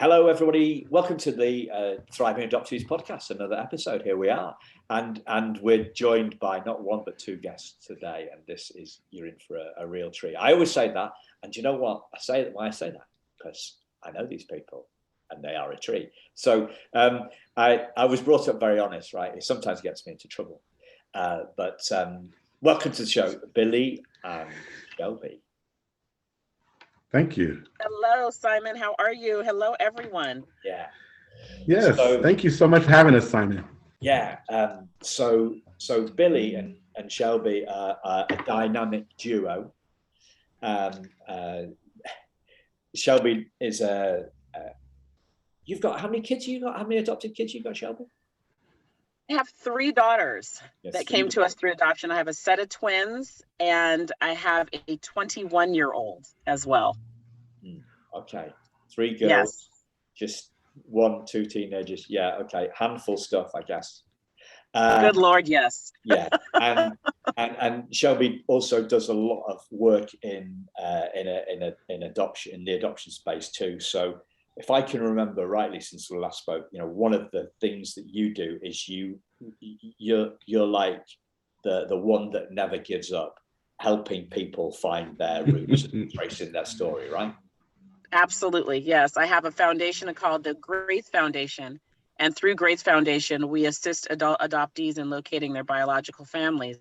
Hello, everybody. Welcome to the Thriving Adoptees podcast. Another episode. Here we are, and we're joined by not one but two guests today. And you're in for a real treat. I always say that, and you know what? I say that because I know these people, and they are a treat. So I was brought up very honest, right? It sometimes gets me into trouble, but welcome to the show, Billy and Shelbi. Thank you. Hello, Simon. How are you? Hello, everyone. Yeah. Yes. Thank you so much for having us, Simon. Yeah. So Billy and Shelbi are a dynamic duo. Shelbi is you've got, how many kids you got? How many adopted kids you got, Shelbi? I have three daughters that came to us through adoption. I have a set of twins, and I have a 21-year-old as well. Okay. Three girls, yes. Just 1, 2 teenagers. Yeah, okay. Handful stuff, I guess. Good Lord, yes. Yeah. And Shelbi also does a lot of work in adoption, in the adoption space too. So if I can remember rightly since we last spoke, one of the things that you do is you're like the one that never gives up, helping people find their roots and tracing their story, right? Absolutely, yes. I have a foundation called the GRAITH Foundation, and through GRAITH Foundation, we assist adoptees in locating their biological families.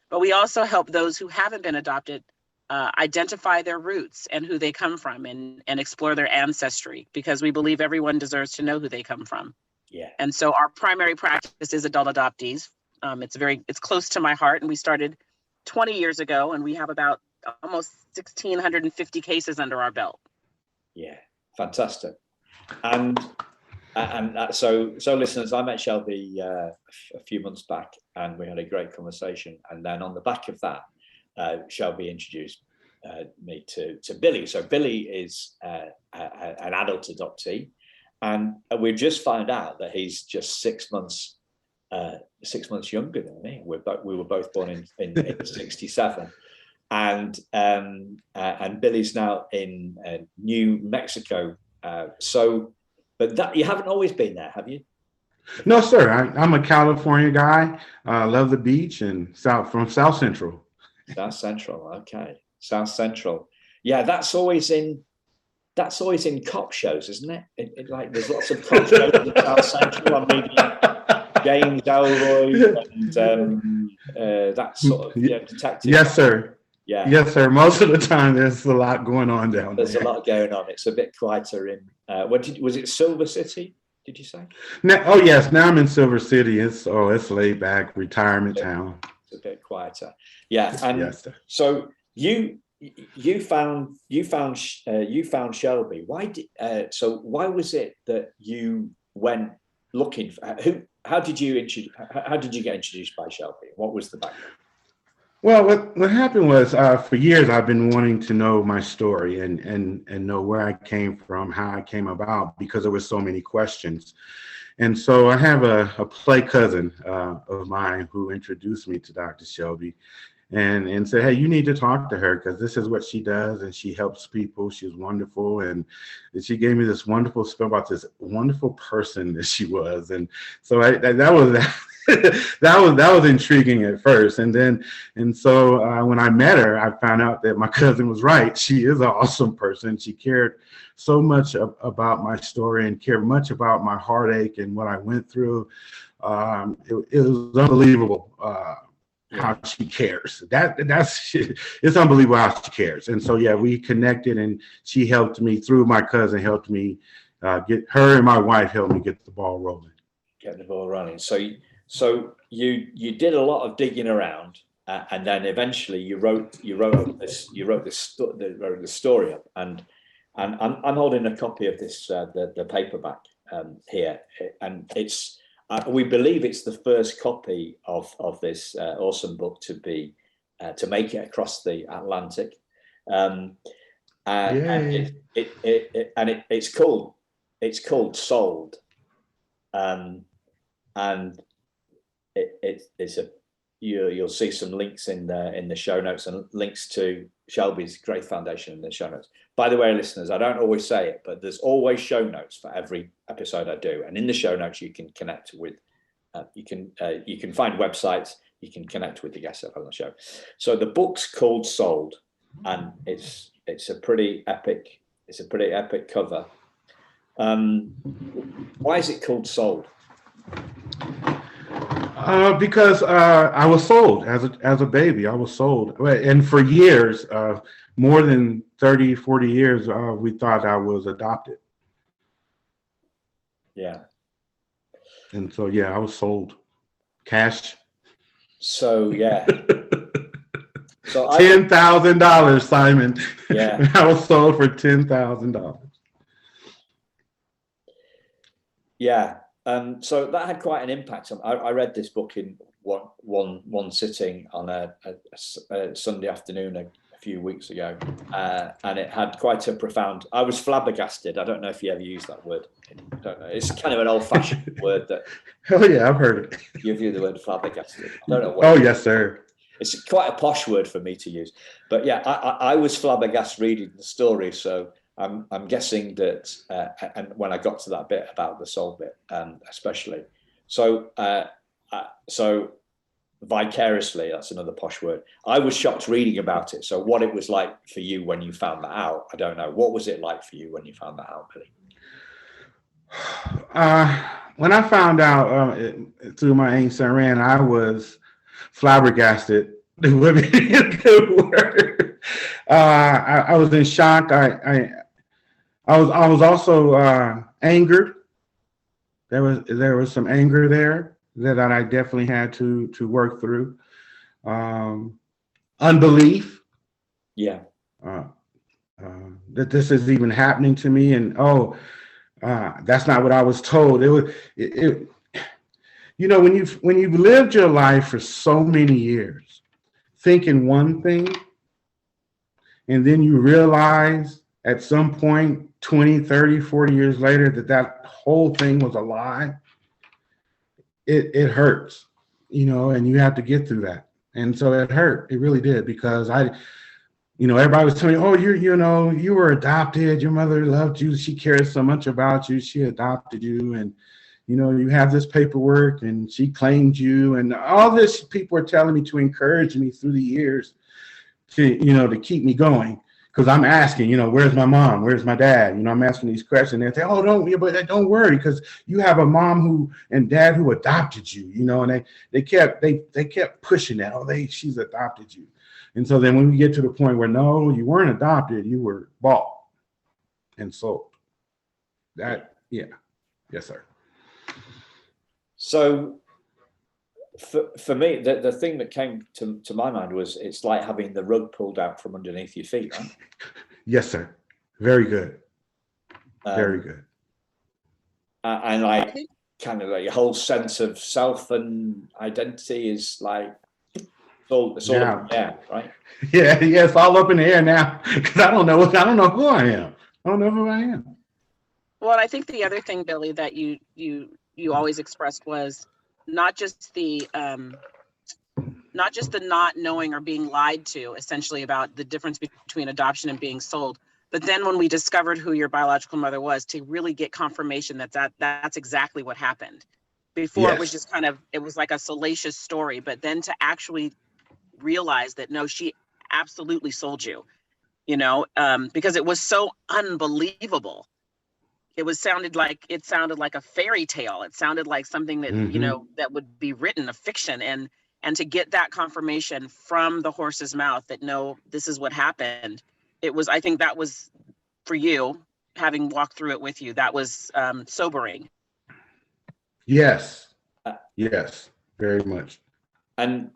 But we also help those who haven't been adopted identify their roots and who they come from, and explore their ancestry, because we believe everyone deserves to know who they come from. Yeah. And so our primary practice is adult adoptees. It's close to my heart, and we started 20 years ago, and we have about almost 1,650 cases under our belt. Yeah, fantastic. And so listeners, I met Shelbi a few months back, and we had a great conversation. And then on the back of that, Shelbi introduced me to Billy. So Billy is an adult adoptee, and we just found out that he's just 6 months 6 months younger than me. We were both born in 67, and Billy's now in New Mexico. But that, you haven't always been there, have you? No, sir. I'm a California guy. I love the beach and from South Central. South Central, okay. South Central. Yeah, that's always in cop shows, isn't it? Like there's lots of cop shows in South Central. I'm reading James Elroy and that sort of detective. Yes, sir. Yeah. Yes, sir. Most of the time, there's a lot going on down there. There's a lot going on. It's a bit quieter in. Was it Silver City? Did you say? Oh yes. Now I'm in Silver City. It's laid back, retirement town. It's a bit quieter. Yeah. And yes, so you found Shelbi. Why was it that you went looking for who? How did you get introduced by Shelbi? What was the background? Well, what happened was for years I've been wanting to know my story and know where I came from, how I came about, because there were so many questions. And so I have a play cousin of mine who introduced me to Dr. Shelbi and said, hey, you need to talk to her because this is what she does and she helps people. She's wonderful. And she gave me this wonderful spiel about this wonderful person that she was. And so that was intriguing at first. And so when I met her, I found out that my cousin was right. She is an awesome person. She cared so much about my story and cared much about my heartache and what I went through. It was unbelievable. How she cares. It's unbelievable how she cares. And so, yeah, we connected and she helped me through my cousin, helped me get her and my wife helped me get the ball rolling. Get the ball running. So you did a lot of digging around and then eventually you wrote the story up and I'm holding a copy of this, the paperback here. And it's, we believe it's the first copy of this awesome book to make it across the Atlantic, and it's called Sold, and it's a you'll see some links in the show notes and links to Shelbi's GRAITH Foundation in the show notes. by the way, listeners, I don't always say it, but there's always show notes for every episode I do. And in the show notes, you can connect with, you can find websites, you can connect with the guests on the show. So the book's called Sold, and it's a pretty epic cover. Why is it called Sold? Because I was sold as a baby. I was sold, and for years, more than 30, 40 years, we thought I was adopted. Yeah. And so, yeah, I was sold. Cash. So, yeah. So $10,000, Simon. Yeah. I was sold for $10,000. Yeah. So that had quite an impact. I read this book in one sitting on a Sunday afternoon a few weeks ago, and it had quite a profound. I was flabbergasted. I don't know if you ever use that word. I don't know. It's kind of an old-fashioned word that. Oh yeah, I've heard it. You've used the word flabbergasted. I don't know what. Oh yes, sir. It's quite a posh word for me to use, but yeah, I was flabbergasted reading the story. So I'm guessing that, and when I got to that bit about the soul bit, especially, so vicariously, that's another posh word. I was shocked reading about it. So what it was like for you when you found that out, I don't know. What was it like for you when you found that out, Billy? When I found out through my Aunt Saran, I was flabbergasted. It would be a good word. I was in shock. I was also angered. There was some anger there that I definitely had to work through. Unbelief. Yeah. That this is even happening to me, and that's not what I was told. It you know, when you've lived your life for so many years thinking one thing, and then you realize at some point 20, 30, 40 years later that whole thing was a lie, it hurts, you know, and you have to get through that. And so it hurt. It really did, because everybody was telling me, oh, you were adopted. Your mother loved you. She cared so much about you. She adopted you. And, you have this paperwork, and she claimed you, and all this people were telling me to encourage me through the years to keep me going. Because I'm asking, where's my mom? Where's my dad? I'm asking these questions. They say, oh, don't worry, because you have a mom and dad who adopted you, and they kept pushing that. Oh, she's adopted you. And so then when we get to the point where, no, you weren't adopted, you were bought and sold. Yes, sir. So for me, the thing that came to my mind was, it's like having the rug pulled out from underneath your feet, right? Yes, sir. Very good. Very good. And like, kind of like your whole sense of self and identity is like, it's all up in the air, right? Yeah, it's all up in the air now, because I don't know who I am. I don't know who I am. Well, I think the other thing, Billy, that you always expressed was not just the not knowing or being lied to, essentially, about the difference between adoption and being sold. But then when we discovered who your biological mother was, to really get confirmation that's exactly what happened. Before, yes. It was just it was like a salacious story, but then to actually realize that, no, she absolutely sold you, because it was so unbelievable. It sounded like a fairy tale. It sounded like something that, mm-hmm. That would be written, a fiction. And to get that confirmation from the horse's mouth that, no, this is what happened. I think that was, for you, having walked through it with you, that was sobering. Yes. Yes, very much. And,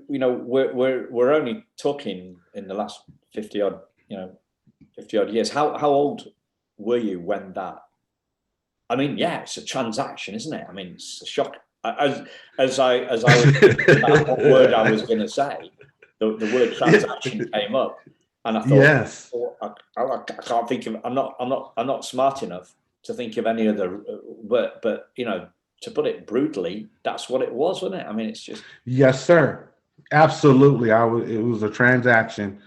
we're only talking in the last 50 odd years. How old were you when that? I mean, yeah, it's a transaction, isn't it? I mean, it's a shock. As I was what word I was going to say, the word transaction came up, and I thought, yes, I can't think of. I'm not smart enough to think of any other. But to put it brutally, that's what it was, wasn't it? I mean, it's just. Yes, sir. Absolutely. It was a transaction,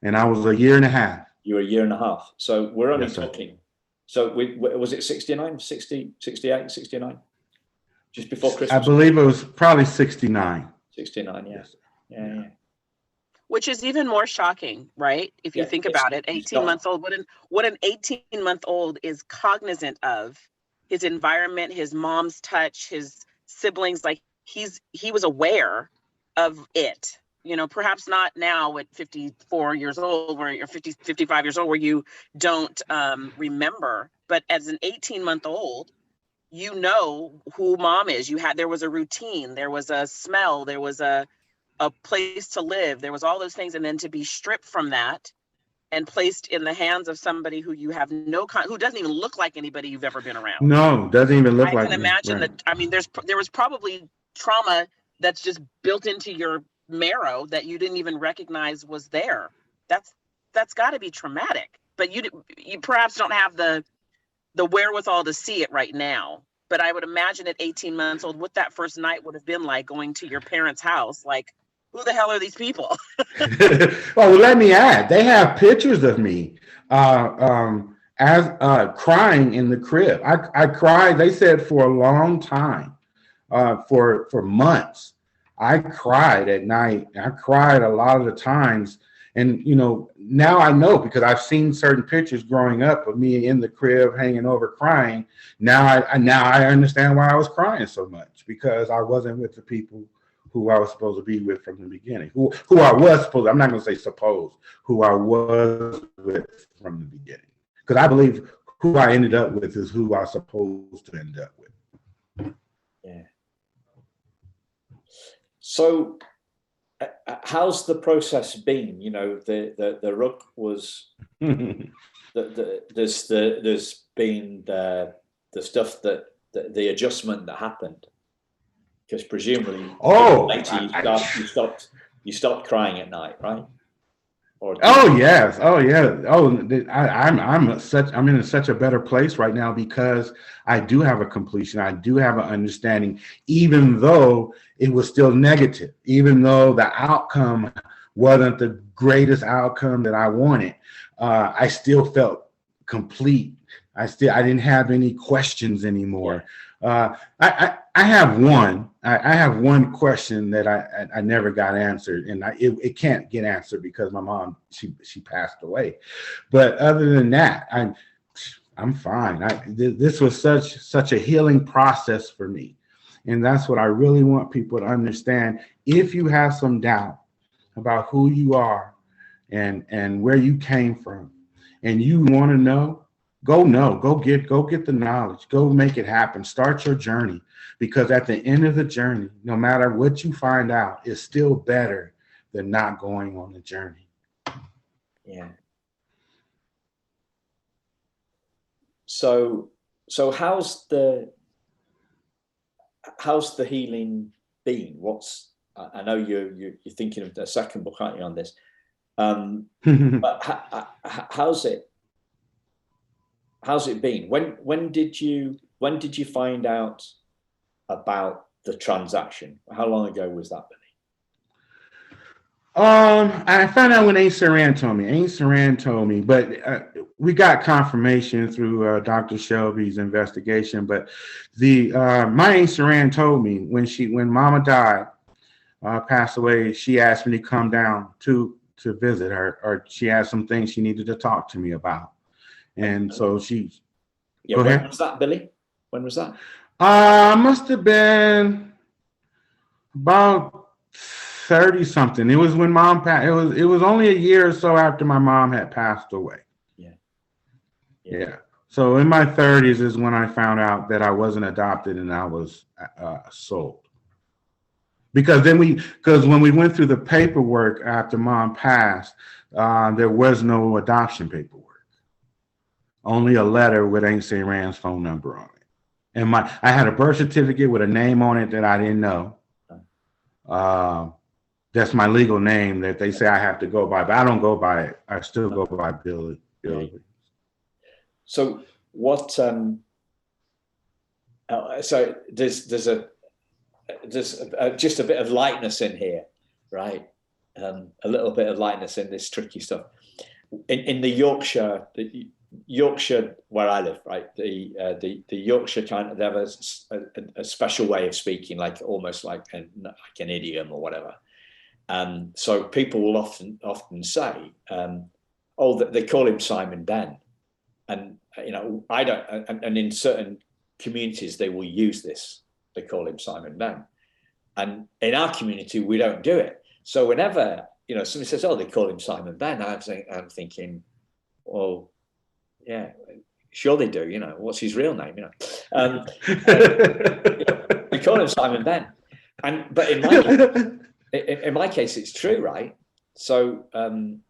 and I was a year and a half. You were a year and a half. So we're only Yes, sir. talking. So was it 69, 60, 68, 69? Just before I Christmas? believe it was probably 69. 69, yeah. Yes. Yeah. Which is even more shocking, right? If you think about it, 18 months old, what an 18-month-old is cognizant of his environment, his mom's touch, his siblings, like he was aware of it. You know, perhaps not now at 54 years old or 50, 55 years old where you don't remember, but as an 18-month-old, you know who mom is. There was a routine, there was a smell, there was a place to live, there was all those things, and then to be stripped from that and placed in the hands of somebody who you have who doesn't even look like anybody you've ever been around. No, doesn't even look like I can imagine right. that. I mean, there was probably trauma that's just built into your marrow that you didn't even recognize was there. That's got to be traumatic. But you perhaps don't have the wherewithal to see it right now. But I would imagine at 18 months old, what that first night would have been like, going to your parents' house, like, who the hell are these people? Well, let me add, they have pictures of me as crying in the crib. I cried, they said, for a long time, for months. I cried at night. I cried a lot of the times. And, you know, now I know, because I've seen certain pictures growing up of me in the crib hanging over crying. Now I understand why I was crying so much, because I wasn't with the people who I was supposed to be with from the beginning, who I was supposed, I'm not going to say supposed, who I was with from the beginning. Because I believe who I ended up with is who I was supposed to end up with. Yeah. So how's the process been? You know, the rug was, there's been the stuff that the adjustment that happened. Because presumably, later you stopped crying at night, right? Oh yes, oh yeah, I'm in such a better place right now, because I do have a completion. I do have an understanding, even though it was still negative, even though the outcome wasn't the greatest outcome that I wanted. I still felt complete. I didn't have any questions anymore. I have one question that I never got answered, and it can't get answered because my mom, she passed away. But other than that, I'm fine. This was such a healing process for me, and that's what I really want people to understand. If you have some doubt about who you are and where you came from, and you want to know, go get the knowledge, go make it happen, start your journey, because at the end of the journey, no matter what you find out, it's still better than not going on the journey. Yeah. So how's the healing been? I know you're thinking of the second book, aren't you, on this? But how's it been? When did you find out about the transaction? How long ago was that, Benny? I found out when Aunt Saran told me, but we got confirmation through Dr. Shelby's investigation. But my Aunt Saran told me when Mama died, passed away, she asked me to come down to visit her, or she had some things she needed to talk to me about. And so she. Yeah, when was that, Billy? When was that? Must have been about 30 something. It was when Mom passed. It was only a year or so after my mom had passed away. Yeah. So in my 30s is when I found out that I wasn't adopted and I was sold. Because when we went through the paperwork after Mom passed, there was no adoption paperwork. Only a letter with Aunt Saran's phone number on it. And I had a birth certificate with a name on it that I didn't know. That's my legal name that they say I have to go by, but I don't go by it. I still go by Billy. So what? So there's just a bit of lightness in here, right? A little bit of lightness in this tricky stuff. in the Yorkshire where I live, right? The Yorkshire kind of, they have a special way of speaking, like almost like an idiom or whatever. So people will often say, "Oh, they call him Simon Ben," and I don't. And in certain communities, they will use this. They call him Simon Ben, and in our community, we don't do it. So whenever somebody says, "Oh, they call him Simon Ben," I'm thinking, "Well, yeah, sure they do. What's his real name? They call him Simon Ben, but in my case, it's true, right? So when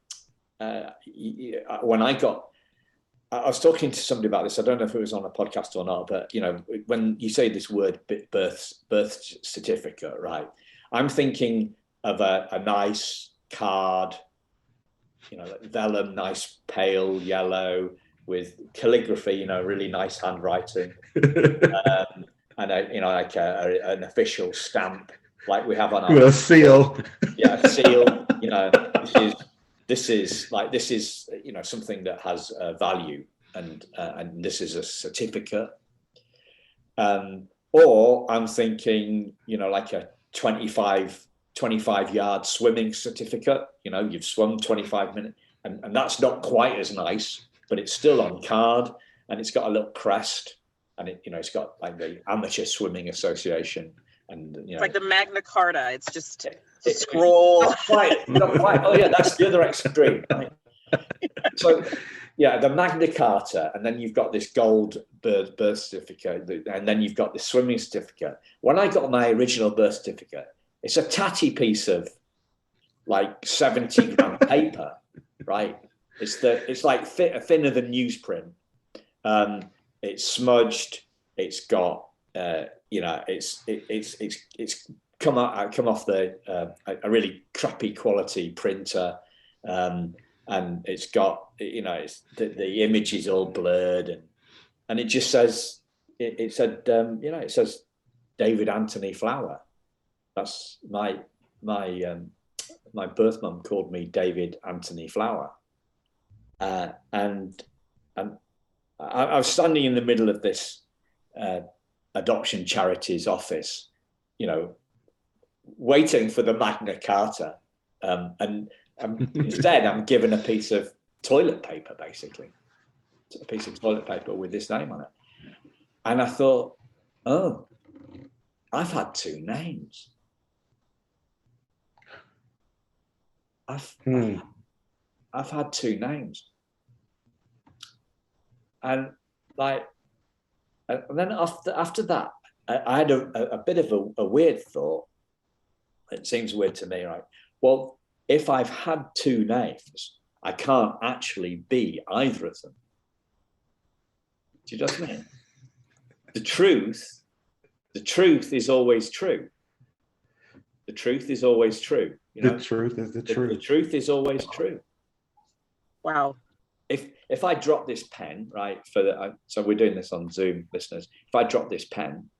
I was talking to somebody about this. I don't know if it was on a podcast or not, but when you say this word birth certificate, right? I'm thinking of a nice card, vellum, nice pale yellow with calligraphy, really nice handwriting, and like an official stamp, like we have on our a seal. Yeah, a seal. This is something that has value, and this is a certificate. Or I'm thinking, like a 25-yard swimming certificate. You've swum 25 minutes, and that's not quite as nice, but it's still on card, and it's got a little crest, and it's got like the Amateur Swimming Association, and it's like the Magna Carta. It's just a scroll. Not quite. Oh yeah, that's the other extreme, right? So yeah, the Magna Carta, and then you've got this gold birth certificate, and then you've got the swimming certificate. When I got my original birth certificate, it's a tatty piece of like 70-gram paper, right? It's like thinner than newsprint. It's smudged. It's got it's come off a really crappy quality printer, and it's got it's the image is all blurred, and it just says it says David Anthony Flower. That's my birth mum called me David Anthony Flower, and I was standing in the middle of this adoption charity's office, waiting for the Magna Carta, and instead I'm given a piece of toilet paper, basically, a piece of toilet paper with this name on it, and I thought, oh, I've had two names. I've had two names, and then after that, I had a bit of a weird thought. It seems weird to me, right? Well, if I've had two names, I can't actually be either of them. Do you know what I mean? The truth is always true. The truth is always true. The truth is the truth. The truth is always true. Wow. If I drop this pen, right, so we're doing this on Zoom, listeners. If I drop this pen,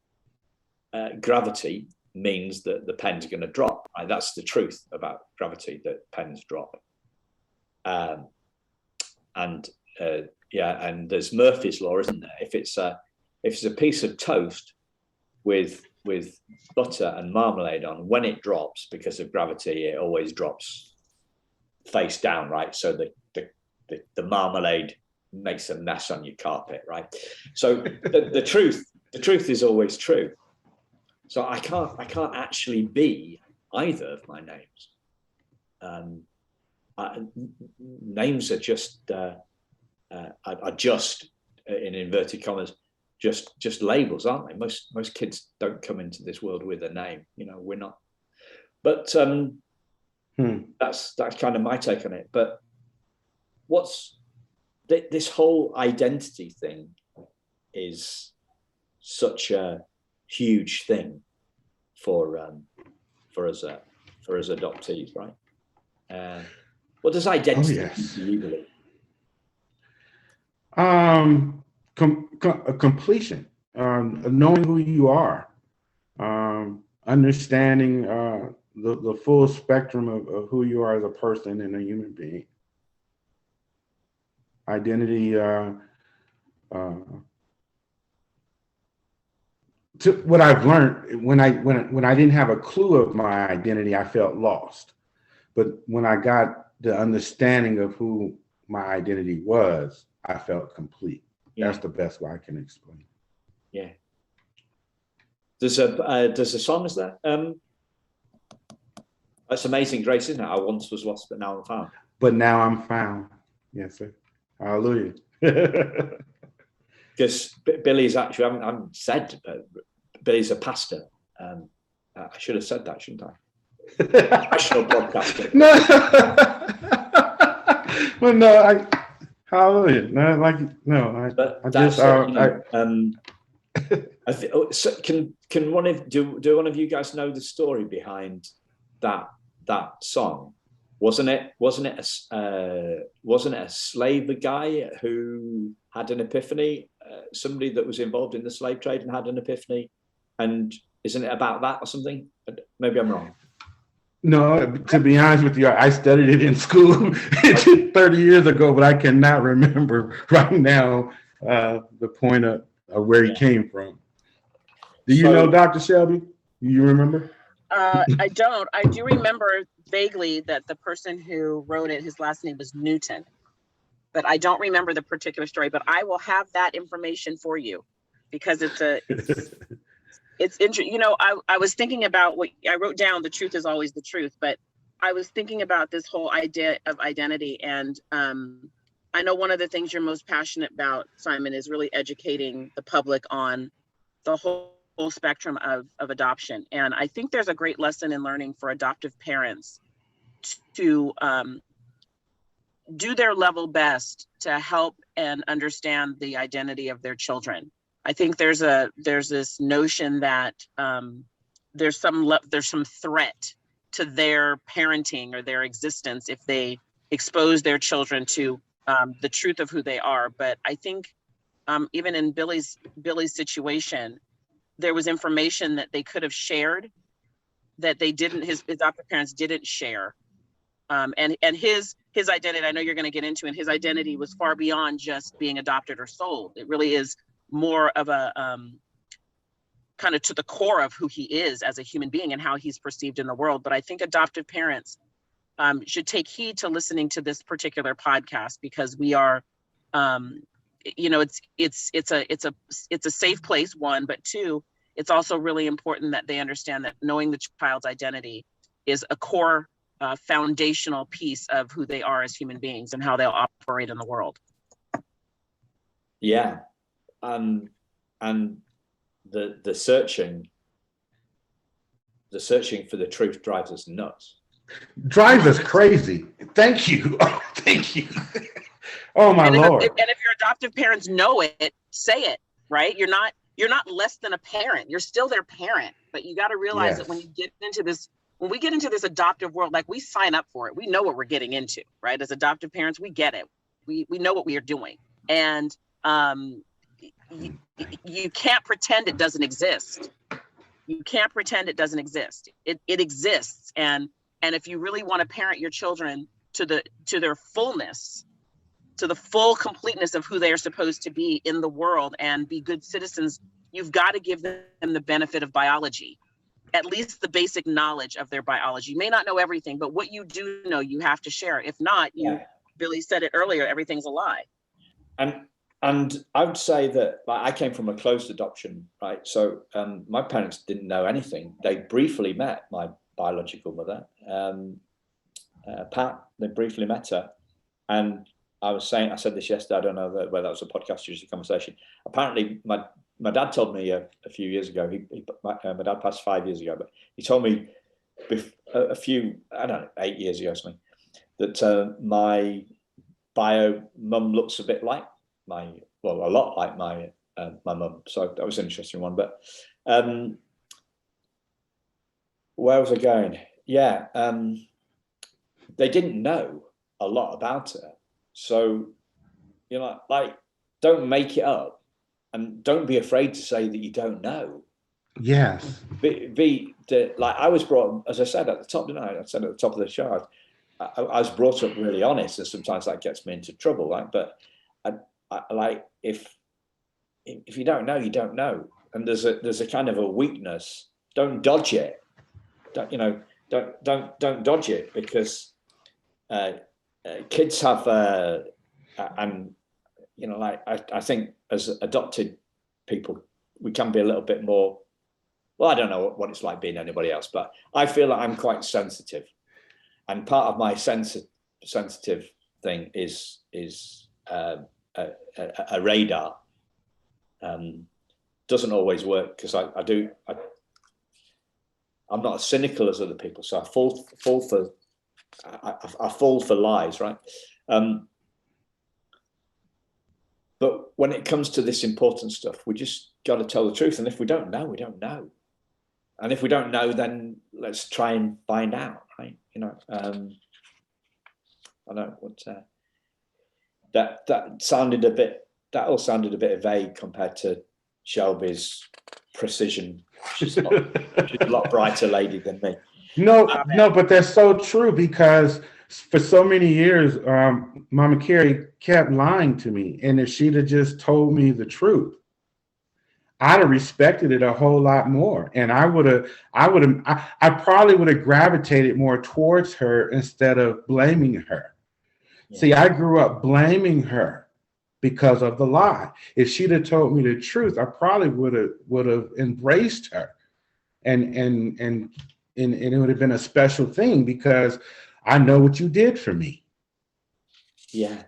gravity means that the pen's going to drop. Right? That's the truth about gravity, that pens drop. And there's Murphy's law, isn't there? If it's a piece of toast with butter and marmalade on, when it drops because of gravity, it always drops face down, right? So the marmalade makes a mess on your carpet, right? So the truth is always true. So I can't actually be either of my names. Names are just in inverted commas, just labels, aren't they? Most kids don't come into this world with a name. We're not. But that's kind of my take on it. But what's this whole identity thing is such a huge thing for us adoptees, right? What does identity mean to you believe? Completion, knowing who you are, understanding the full spectrum of who you are as a person and a human being. identity, to what I've learned, when I didn't have a clue of my identity, I felt lost. But when I got the understanding of who my identity was, I felt complete. Yeah. That's the best way I can explain. Yeah. There's a song, is there? That's Amazing Grace, isn't it? I once was lost, but now I'm found. But now I'm found. Yes, sir. Hallelujah. Because Billy's actually, I haven't said, but Billy's a pastor. I should have said that, shouldn't I? Professional podcaster. No. Well, no, hallelujah. No, can one of one of you guys know the story behind that song? Wasn't it a slave, a guy who had an epiphany, somebody that was involved in the slave trade and had an epiphany, and isn't it about that or something? Maybe I'm wrong. No, to be honest with you, I studied it in school 30 years ago, but I cannot remember right now the point of where he came from. Do you know Dr. Shelbi? Do you remember? I don't. I do remember vaguely that the person who wrote it, his last name was Newton, but I don't remember the particular story. But I will have that information for you because it's interesting. You know, I was thinking about what I wrote down. The truth is always the truth, but I was thinking about this whole idea of identity, and I know one of the things you're most passionate about, Simon, is really educating the public on the whole spectrum of adoption. And I think there's a great lesson in learning for adoptive parents to do their level best to help and understand the identity of their children. I think there's this notion that there's some threat to their parenting or their existence if they expose their children to the truth of who they are. But I think even in Billy's situation, there was information that they could have shared that they didn't, his adoptive parents didn't share. And his identity, I know you're going to get into, and his identity was far beyond just being adopted or sold. It really is more of a kind of to the core of who he is as a human being and how he's perceived in the world. But I think adoptive parents should take heed to listening to this particular podcast, because we are, you know, it's a safe place, one, but two, it's also really important that they understand that knowing the child's identity is a core foundational piece of who they are as human beings and how they'll operate in the world. Yeah. And the searching for the truth drives us nuts. Drives us crazy. Thank you. Oh, thank you. Oh my Lord. And if your adoptive parents know it, say it, right? You're not less than a parent. You're still their parent. But you got to realize that when you get into this, when we get into this adoptive world, like, we sign up for it. We know what we're getting into, right? As adoptive parents, we get it. We know what we are doing. And you can't pretend it doesn't exist. You can't pretend it doesn't exist. It exists. And if you really want to parent your children to their fullness, to the full completeness of who they are supposed to be in the world and be good citizens, you've got to give them the benefit of biology, at least the basic knowledge of their biology. You may not know everything, but what you do know, you have to share. If not, Billy said it earlier, everything's a lie. And I would say that, like, I came from a closed adoption, right? So my parents didn't know anything. They briefly met my biological mother, Pat. They briefly met her, and I said this yesterday, I don't know whether that was a podcast or just a conversation. Apparently, my dad told me a few years ago, my dad passed 5 years ago, but he told me a few, I don't know, 8 years ago or something, that my bio mum looks a bit like a lot like my mum. So that was an interesting one. But where was I going? Yeah, they didn't know a lot about her. So, you know, like, don't make it up, and don't be afraid to say that you don't know. Yes. Like, I was brought, as I said at the top, didn't I? I said at the top of the chart, I was brought up really honest, and sometimes that gets me into trouble. Like, but like if you don't know, you don't know, and there's a kind of a weakness. Don't dodge it. Don't dodge it, because kids have and like I think as adopted people we can be a little bit more. Well, I don't know what it's like being anybody else, but I feel like I'm quite sensitive, and part of my sensitive thing is a radar. Doesn't always work, because I'm not as cynical as other people, so I fall for lies, right? But when it comes to this important stuff, we just got to tell the truth, and if we don't know, we don't know. And if we don't know, then let's try and find out, right? I know what that sounded a bit. That all sounded a bit vague compared to Shelbi's precision. She's a lot brighter lady than me. No, but that's so true, because for so many years, Mama Carrie kept lying to me, and if she'd have just told me the truth, I'd have respected it a whole lot more, and I probably would have gravitated more towards her instead of blaming her. Yeah. See, I grew up blaming her because of the lie. If she'd have told me the truth, I probably would have embraced her, and it would have been a special thing, because I know what you did for me. Yeah.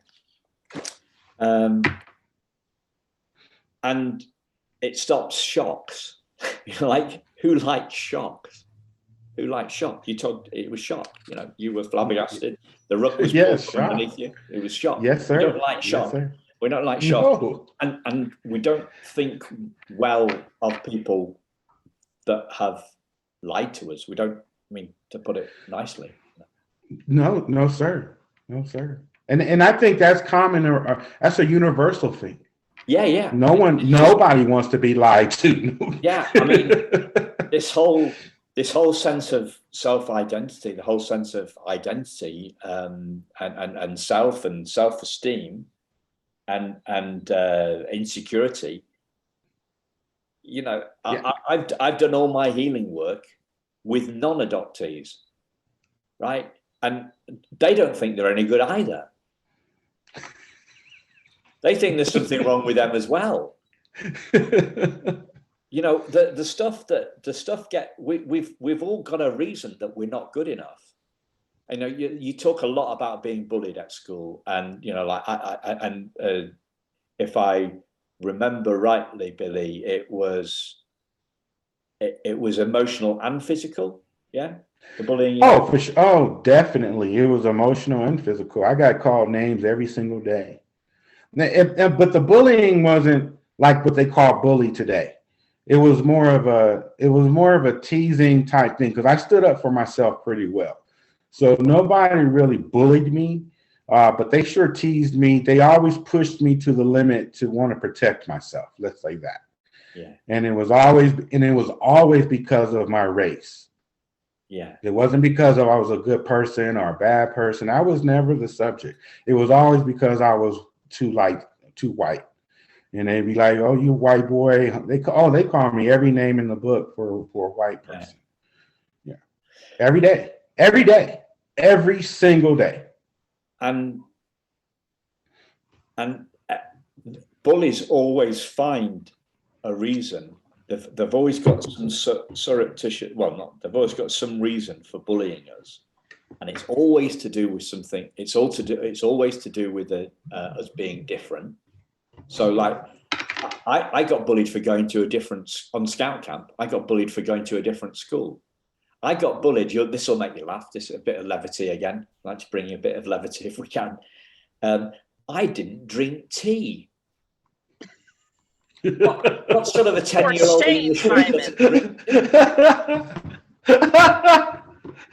And it stops shocks. Like, who likes shocks? Who likes shock? You told it was shock. You were flabbergasted. The rug was pulled underneath you. It was shock. Yes, sir. We don't like shock. Yes, we don't like shock. No. And we don't think well of people that have lied to us. We don't, to put it nicely. No, sir. No, sir. And I think that's common, or that's a universal thing. Yeah. Nobody wants to be lied to. Yeah, this whole sense of self-identity, the whole sense of identity, and self and self-esteem, and insecurity. I've done all my healing work with non-adoptees, right? And they don't think they're any good either. They think there's something wrong with them as well. The stuff we've all got a reason that we're not good enough. You talk a lot about being bullied at school, and if I remember rightly, Billy, it was emotional and physical. Yeah, the bullying. Oh, for sure. Oh, definitely, it was emotional and physical. I got called names every single day. But the bullying wasn't like what they call bully today. It was more of a teasing type thing, because I stood up for myself pretty well. So nobody really bullied me, but they sure teased me. They always pushed me to the limit to want to protect myself. Let's say that. Yeah. And it was always because of my race. Yeah. It wasn't because I was a good person or a bad person. I was never the subject. It was always because I was too white. And they'd be like, "Oh, you white boy." They call me every name in the book for a white person. Yeah. Every day, every single day. And bullies always find a reason. They've always got some surreptitious. Well, not. They've always got some reason for bullying us, and it's always to do with something. It's always to do with us being different. So, like, I got bullied for going to on scout camp. I got bullied for going to a different school. I got bullied. This will make you laugh. This is a bit of levity again. I'd like to bring you a bit of levity if we can. I didn't drink tea. What sort of a 10-year-old English drink?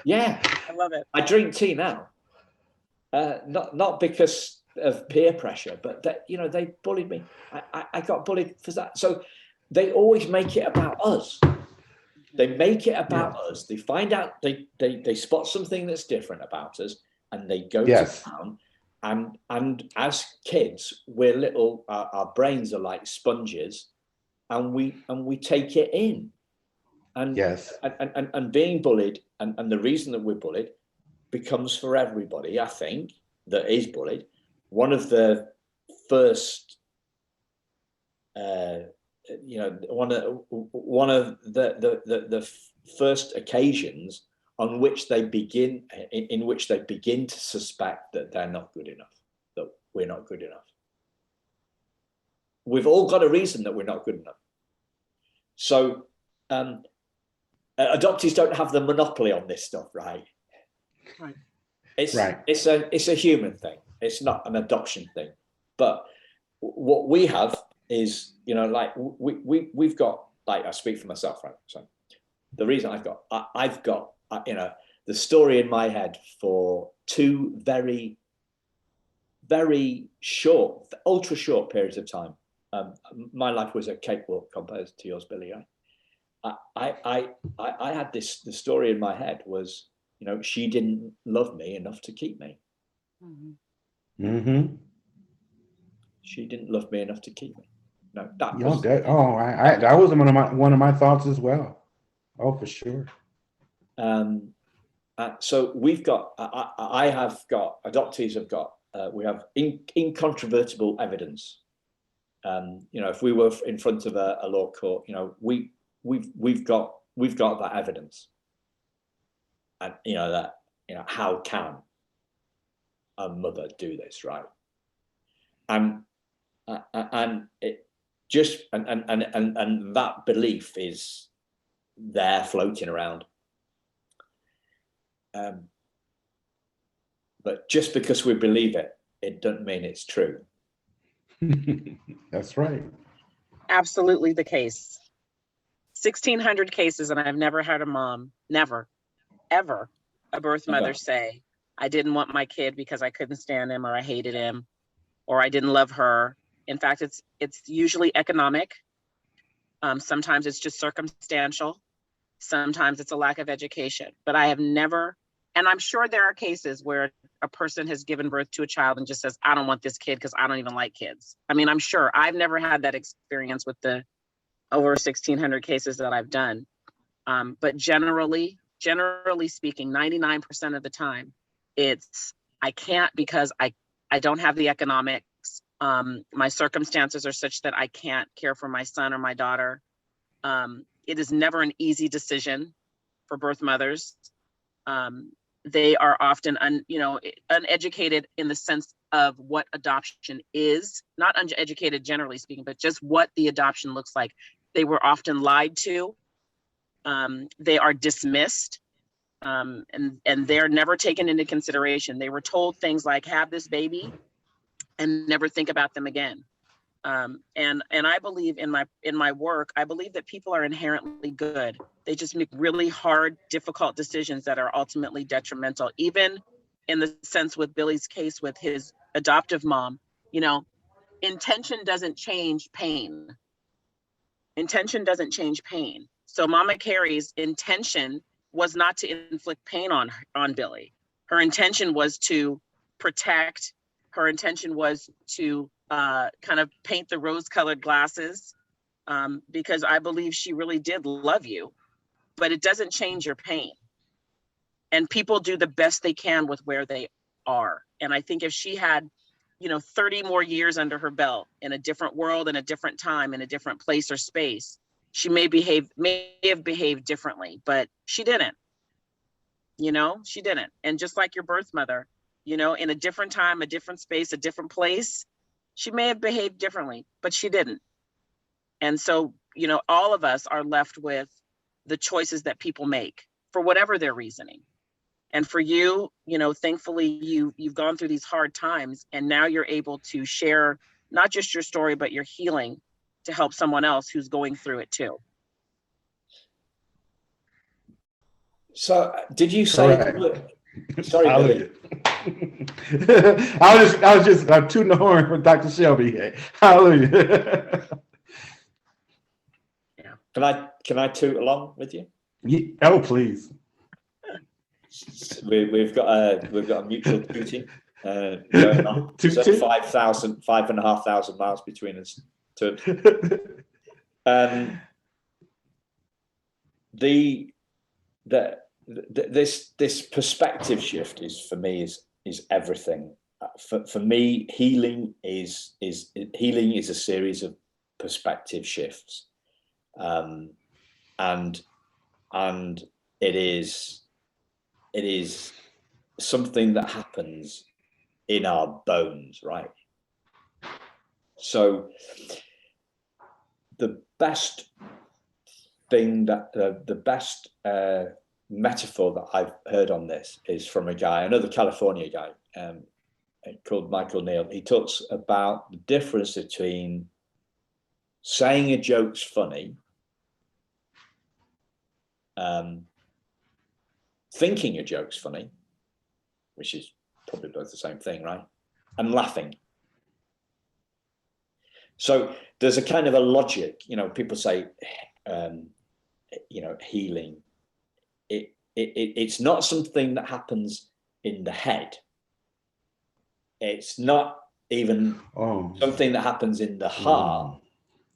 Yeah, I love it. I drink tea now. Not because of peer pressure, but they bullied me. I got bullied for that. So they always make it about us. They make it about us. They find out, they spot something that's different about us, and they go to town And as kids, we're little, our brains are like sponges, and we take it in. And yes, and being bullied, and the reason that we're bullied becomes for everybody, I think, that is bullied. One of the first, one of the first occasions on which they begin, in which they begin to suspect that they're not good enough, that we're not good enough. We've all got a reason that we're not good enough. So adoptees don't have the monopoly on this stuff, right? Right. It's a human thing. It's not an adoption thing. But what we have is, like we've got, like, I speak for myself, right? So the reason I've got the story in my head for 2 very, very short, ultra short periods of time. My life was a cakewalk compared to yours, Billy. I had the story in my head was, she didn't love me enough to keep me. Mm-hmm. She didn't love me enough to keep me. No, that was one of my thoughts as well. Oh, for sure. So we've got, I have got, adoptees have got, we have incontrovertible evidence. If we were in front of a law court, we've got that evidence. And how can a mother do this, right? And it just and that belief is there floating around. But just because we believe it, it doesn't mean it's true. That's right. Absolutely the case. 1,600 cases, and I've never had a mom, never, ever, a birth mother say, I didn't want my kid because I couldn't stand him, or I hated him, or I didn't love her. In fact, it's usually economic. Sometimes it's just circumstantial. Sometimes it's a lack of education. But I have never, and I'm sure there are cases where a person has given birth to a child and just says, I don't want this kid because I don't even like kids. I mean, I'm sure. I've never had that experience with the over 1,600 cases that I've done. But generally speaking, 99% of the time, it's, I can't because I don't have the economics. My circumstances are such that I can't care for my son or my daughter. It is never an easy decision for birth mothers. They are often uneducated in the sense of what adoption is, not uneducated generally speaking, but just what the adoption looks like. They were often lied to. They are dismissed, and they're never taken into consideration. They were told things like, have this baby and never think about them again. And I believe in my work, I believe that people are inherently good. They just make really hard, difficult decisions that are ultimately detrimental. Even in the sense with Billy's case with his adoptive mom, intention doesn't change pain. Intention doesn't change pain. So Mama Carrie's intention was not to inflict pain on Billy. Her intention was to protect. Her intention was to kind of paint the rose-colored glasses, because I believe she really did love you, but it doesn't change your pain. And people do the best they can with where they are. And I think if she had, 30 more years under her belt in a different world, in a different time, in a different place or space, she may have behaved differently, but she didn't. She didn't. And just like your birth mother, in a different time, a different space, a different place, she may have behaved differently, but she didn't. And so, all of us are left with the choices that people make for whatever their reasoning. And for you, thankfully, you've gone through these hard times, and now you're able to share not just your story, but your healing to help someone else who's going through it too. So did you say, sorry, Billy. I was just tooting the horn for Dr. Shelbi. Hallelujah. Yeah. Can I toot along with you? Oh, please. We've got a mutual duty. Going on 5,500 miles between us. This perspective shift is, for me, is everything. For me, healing is a series of perspective shifts, and it is something that happens in our bones, right? So the best thing that the best metaphor that I've heard on this is from a guy, another California guy, called Michael Neal. He talks about the difference between saying a joke's funny, thinking a joke's funny, which is probably both the same thing, right? And laughing. So there's a kind of a logic, people say, healing. It's not something that happens in the head. It's not even something that happens in the heart.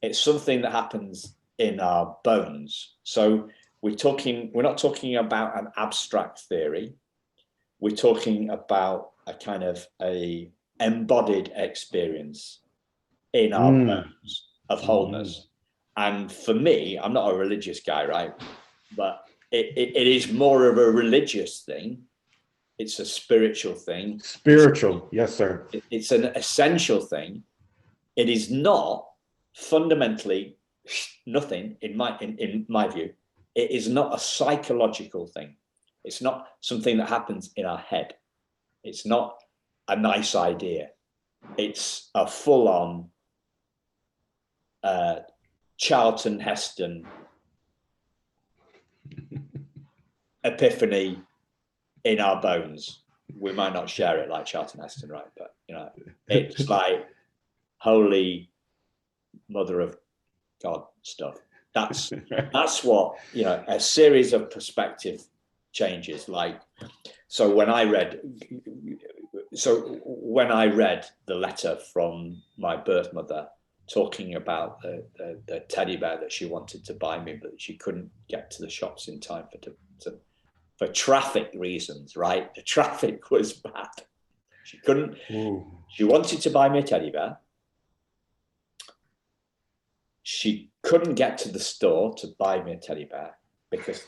It's something that happens in our bones. So we're not talking about an abstract theory. We're talking about a kind of a embodied experience in our bones of wholeness. And for me, I'm not a religious guy, right? But it is more of a religious thing. It's a spiritual thing. Spiritual, yes, sir. It's an essential thing. It is not fundamentally nothing, in my view. It is not a psychological thing. It's not something that happens in our head. It's not a nice idea. It's a full-on Charlton Heston epiphany in our bones. We might not share it like Charlton Heston, right? But it's like holy mother of God stuff. That's what, a series of perspective changes. Like, so when I read the letter from my birth mother talking about the teddy bear that she wanted to buy me, but she couldn't get to the shops in time for traffic reasons, right? The traffic was bad. She couldn't. She wanted to buy me a teddy bear. She couldn't get to the store to buy me a teddy bear because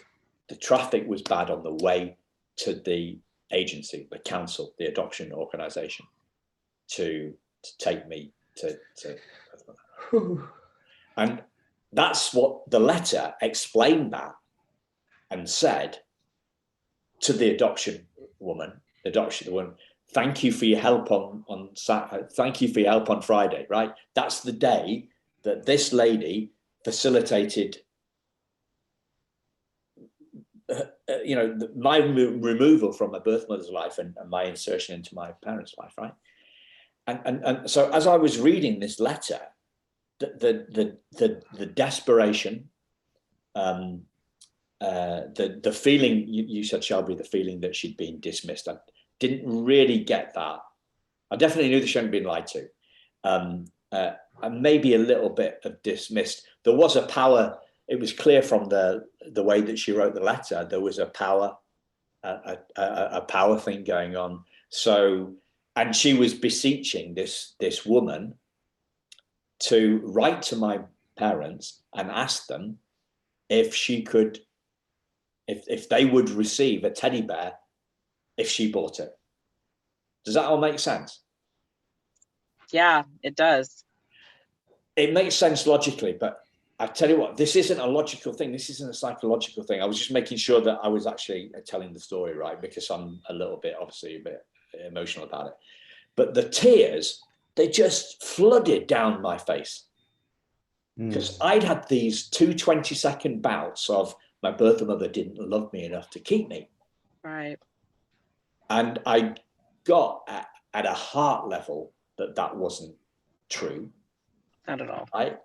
the traffic was bad on the way to the agency, the council, the adoption organization, to take me to and that's what the letter explained, that, and said to the adoption woman, thank you for your help on Saturday, thank you for your help on Friday, right? That's the day that this lady facilitated my removal from my birth mother's life and my insertion into my parents' life, right? And so as I was reading this letter, the desperation, the feeling, you said, Shelbi, the feeling that she'd been dismissed. I didn't really get that. I definitely knew that she hadn't been lied to. And maybe a little bit of dismissed. There was a power. It was clear from the way that she wrote the letter, there was a power thing going on. So, and she was beseeching this woman to write to my parents and ask them if she could, if they would receive a teddy bear if she bought it. Does that all make sense? Yeah, it does. It makes sense logically, but I tell you what, this isn't a logical thing. This isn't a psychological thing. I was just making sure that I was actually telling the story right, because I'm obviously a bit emotional about it. But the tears, they just flooded down my face, because I'd had these 2 20-second bouts of my birth mother didn't love me enough to keep me. Right. And I got at a heart level that wasn't true. Not at all. Right.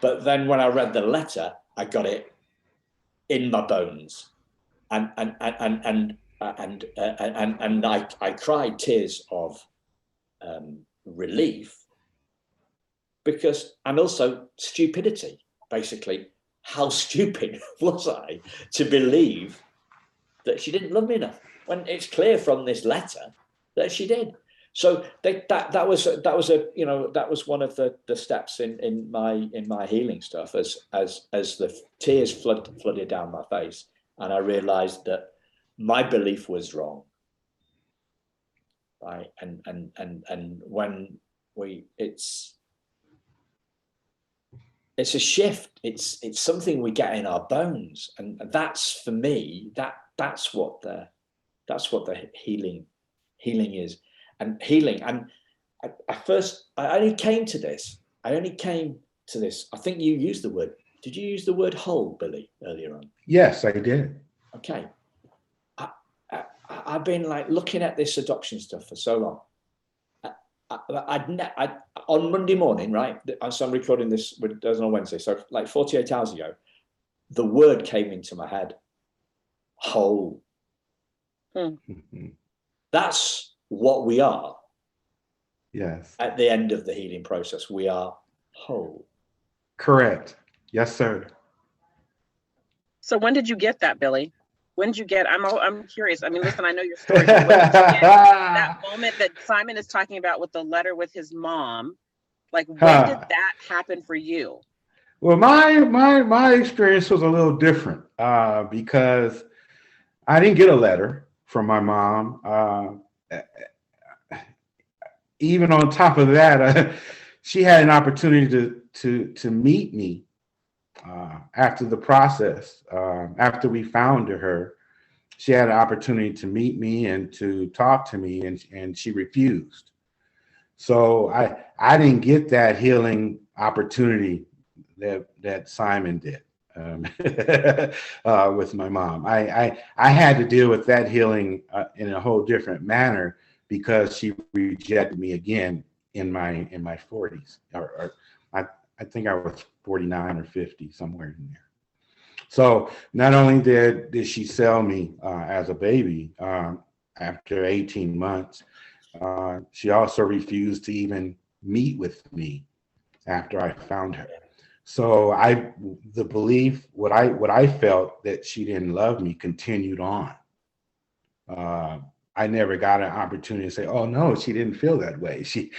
But then when I read the letter, I got it in my bones. And and I cried tears of relief, because, and also stupidity, basically. How stupid was I to believe that she didn't love me enough, when it's clear from this letter that she did? So that was one of the steps in my healing stuff, as the tears flooded down my face, and I realized that my belief was wrong. Right, and when it's a shift, it's something we get in our bones, and that's, for me, that's what the healing is. And healing, and I only came to this. I think you used the word. Did you use the word whole, Billy, earlier on? Yes, I did. Okay. I've been like looking at this adoption stuff for so long. On Monday morning, right? So I'm recording this on Wednesday. So like 48 hours ago, the word came into my head: whole. Mm-hmm. That's what we are. Yes. At the end of the healing process, we are whole. Correct. Yes, sir. So when did you get that, Billy? When did you get? I'm curious. I mean, listen, I know your story. But when did you get that moment that Simon is talking about with the letter with his mom? Like, when did that happen for you? Well, my experience was a little different because I didn't get a letter from my mom. Even on top of that, she had an opportunity to meet me after the process. After we found her, she had an opportunity to meet me and to talk to me, and she refused. So I didn't get that healing opportunity that Simon did with my mom. I had to deal with that healing in a whole different manner, because she rejected me again in my 40s, or I think I was 49 or 50, somewhere in there. So not only did she sell me as a baby after 18 months, she also refused to even meet with me after I found her. So the belief, what I felt, that she didn't love me, continued on. I never got an opportunity to say, "Oh no, she didn't feel that way. She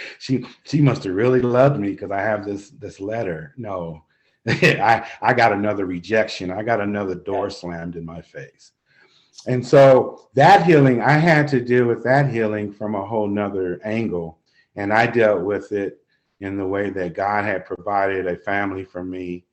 must have really loved me because I have this letter." No, I got another rejection. I got another door slammed in my face. And so that healing, I had to deal with that healing from a whole nother angle. And I dealt with it in the way that God had provided a family for me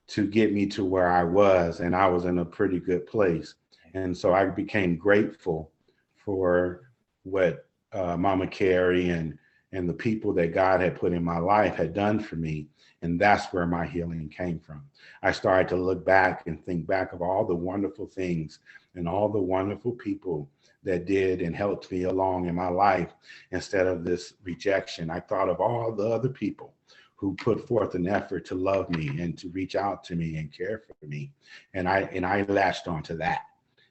to get me to where I was. And I was in a pretty good place. And so I became grateful for what Mama Carrie and the people that God had put in my life had done for me. And that's where my healing came from. I started to look back and think back of all the wonderful things and all the wonderful people that did and helped me along in my life. Instead of this rejection, I thought of all the other people who put forth an effort to love me and to reach out to me and care for me. And I latched onto that.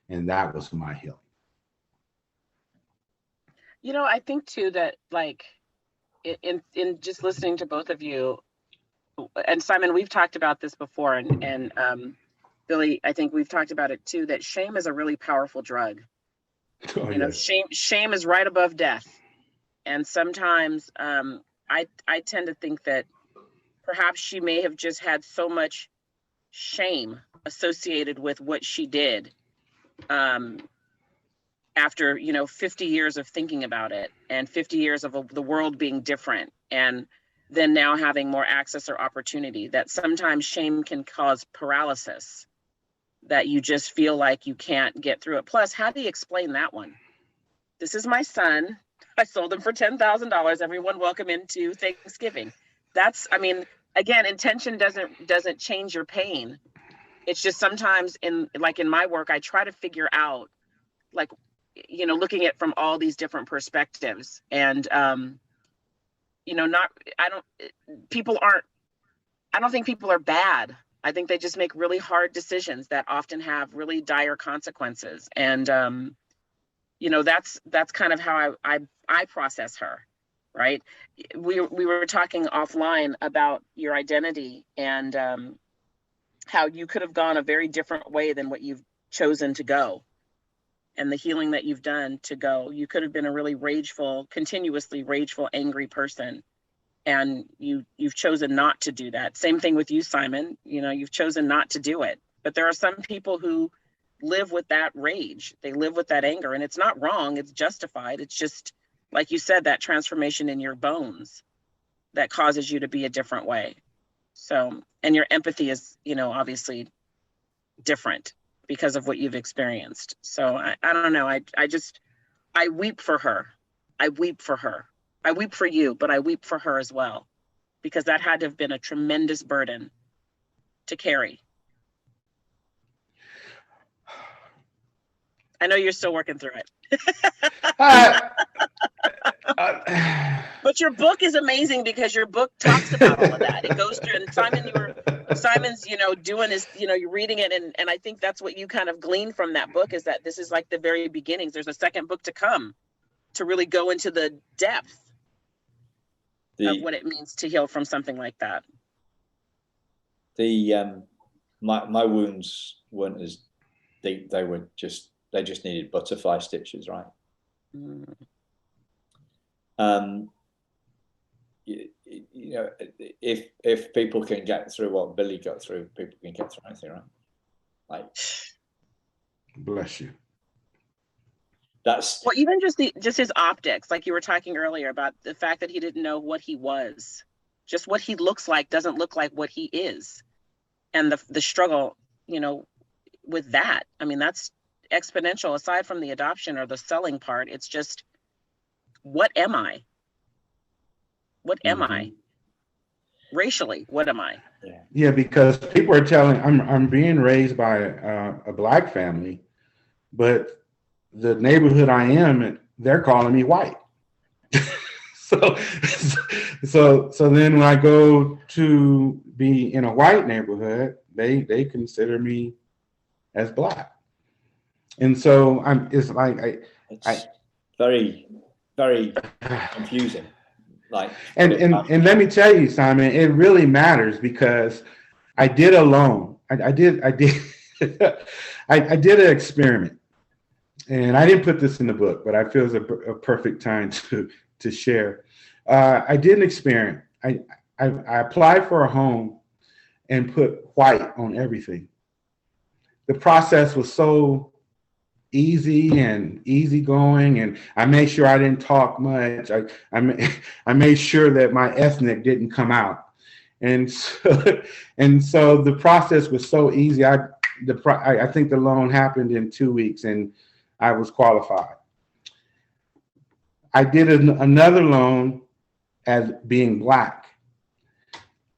And that was my healing. You know, I think too that, like, in just listening to both of you, and Simon, we've talked about this before, and Billy, I think we've talked about it too, that shame is a really powerful drug. Oh, you know, yes. shame is right above death. And sometimes I tend to think that perhaps she may have just had so much shame associated with what she did after, 50 years of thinking about it, and 50 years of the world being different, and then now having more access or opportunity, that sometimes shame can cause paralysis, that you just feel like you can't get through it. Plus, how do you explain that one? This is my son. I sold him for $10,000. Everyone welcome into Thanksgiving. That's, I mean, again, intention doesn't change your pain. It's just sometimes in my work, I try to figure out, like, looking at from all these different perspectives, and I don't think people are bad. I think they just make really hard decisions that often have really dire consequences. And you know, that's kind of how I process her, right? We were talking offline about your identity and how you could have gone a very different way than what you've chosen to go, and the healing that you've done to go. You could have been a really rageful, continuously rageful, angry person, and you've chosen not to do that. Same thing with you, Simon. You know, you've chosen not to do it. But there are some people who live with that rage. They live with that anger, and it's not wrong. It's justified. It's just, like you said, that transformation in your bones that causes you to be a different way. So, and your empathy is, you know, obviously different because of what you've experienced. So I don't know. I weep for her. I weep for her. I weep for you, but I weep for her as well, because that had to have been a tremendous burden to carry. I know you're still working through it. But your book is amazing because your book talks about all of that. It goes through, and Simon's, you know, doing his, you know, you're reading it, and I think that's what you kind of glean from that book, is that this is like the very beginnings. There's a second book to come to really go into the depth of what it means to heal from something like that. My wounds weren't as deep. They just needed butterfly stitches, right? You know, if people can get through what Billy got through, people can get through anything, right? Like, bless you. That's well, even just his optics, like you were talking earlier about the fact that he didn't know what he was. Just what he looks like doesn't look like what he is, and the struggle, you know, with that. I mean, that's exponential. Aside from the adoption or the selling part, it's just, what am I? What am I? Racially, what am I? Yeah, because people are telling, I'm being raised by a Black family, but the neighborhood I am, they're calling me white. so then when I go to be in a white neighborhood, they consider me as Black. And so it's like it's very, very confusing. Like, and let me tell you, Simon, it really matters, because I did a loan. I did I did an experiment, and I didn't put this in the book, but I feel it's a perfect time to share. I did an experiment. I applied for a home and put white on everything. The process was so easy and easygoing, and I made sure I didn't talk much. I made sure that my ethnic didn't come out, and so the process was so easy. I think the loan happened in 2 weeks, and I was qualified. I did another loan as being Black,